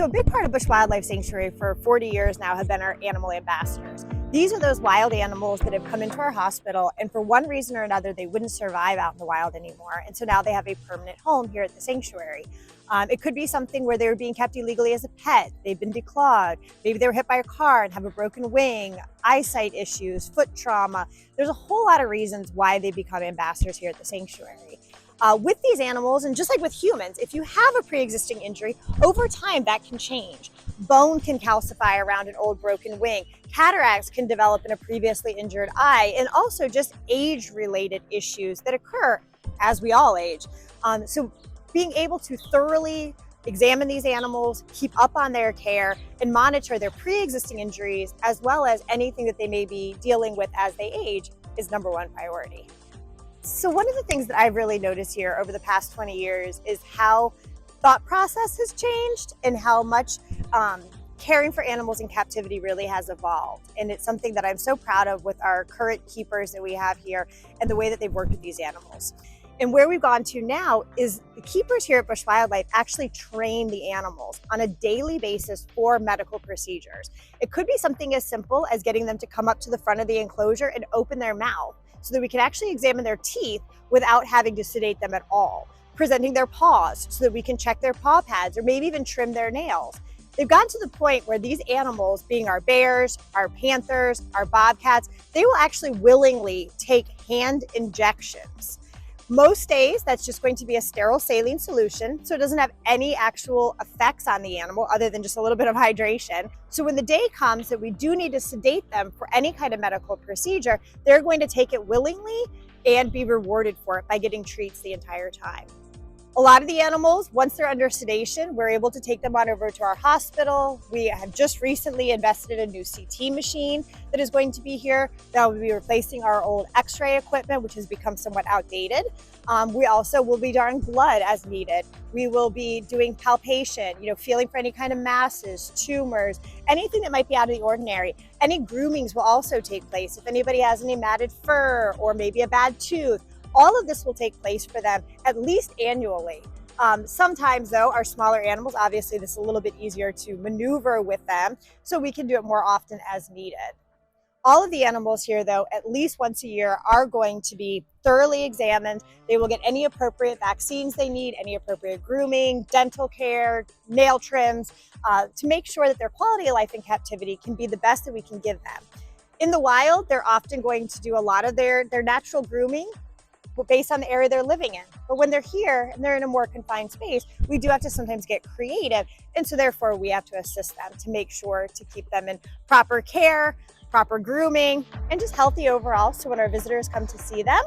So a big part of Bush Wildlife Sanctuary for 40 years now have been our animal ambassadors. These are those wild animals that have come into our hospital, and for one reason or another, they wouldn't survive out in the wild anymore. And so now they have a permanent home here at the sanctuary. It could be something where they were being kept illegally as a pet. They've been declawed. Maybe they were hit by a car and have a broken wing, eyesight issues, foot trauma. There's a whole lot of reasons why they become ambassadors here at the sanctuary. With these animals, and just like with humans, if you have a pre-existing injury, over time that can change. Bone can calcify around an old broken wing. Cataracts can develop in a previously injured eye, and also just age-related issues that occur as we all age. So being able to thoroughly examine these animals, keep up on their care, and monitor their pre-existing injuries, as well as anything that they may be dealing with as they age, is number one priority. So one of the things that I've really noticed here over the past 20 years is how thought process has changed and how much caring for animals in captivity really has evolved. And it's something that I'm so proud of with our current keepers that we have here and the way that they've worked with these animals. And where we've gone to now is the keepers here at Bush Wildlife actually train the animals on a daily basis for medical procedures. It could be something as simple as getting them to come up to the front of the enclosure and open their mouth so that we can actually examine their teeth without having to sedate them at all. Presenting their paws so that we can check their paw pads or maybe even trim their nails. They've gotten to the point where these animals, being our bears, our panthers, our bobcats, they will actually willingly take hand injections. Most days, that's just going to be a sterile saline solution, so it doesn't have any actual effects on the animal other than just a little bit of hydration. So when the day comes that we do need to sedate them for any kind of medical procedure, they're going to take it willingly and be rewarded for it by getting treats the entire time. A lot of the animals, once they're under sedation, we're able to take them on over to our hospital. We have just recently invested in a new CT machine that is going to be here. That will be replacing our old X-ray equipment, which has become somewhat outdated. We also will be drawing blood as needed. We will be doing palpation, feeling for any kind of masses, tumors, anything that might be out of the ordinary. Any groomings will also take place. If anybody has any matted fur or maybe a bad tooth, all of this will take place for them at least annually. Sometimes though, our smaller animals, obviously this is a little bit easier to maneuver with them, so we can do it more often as needed. All of the animals here though, at least once a year, are going to be thoroughly examined. They will get any appropriate vaccines they need, any appropriate grooming, dental care, nail trims, to make sure that their quality of life in captivity can be the best that we can give them. In the wild, they're often going to do a lot of their natural grooming based on the area they're living in. But when they're here and they're in a more confined space, we do have to sometimes get creative. And so therefore we have to assist them to make sure to keep them in proper care, proper grooming, and just healthy overall. So when our visitors come to see them,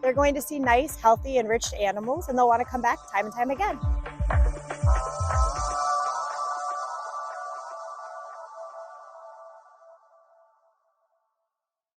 they're going to see nice, healthy, enriched animals, and they'll want to come back time and time again.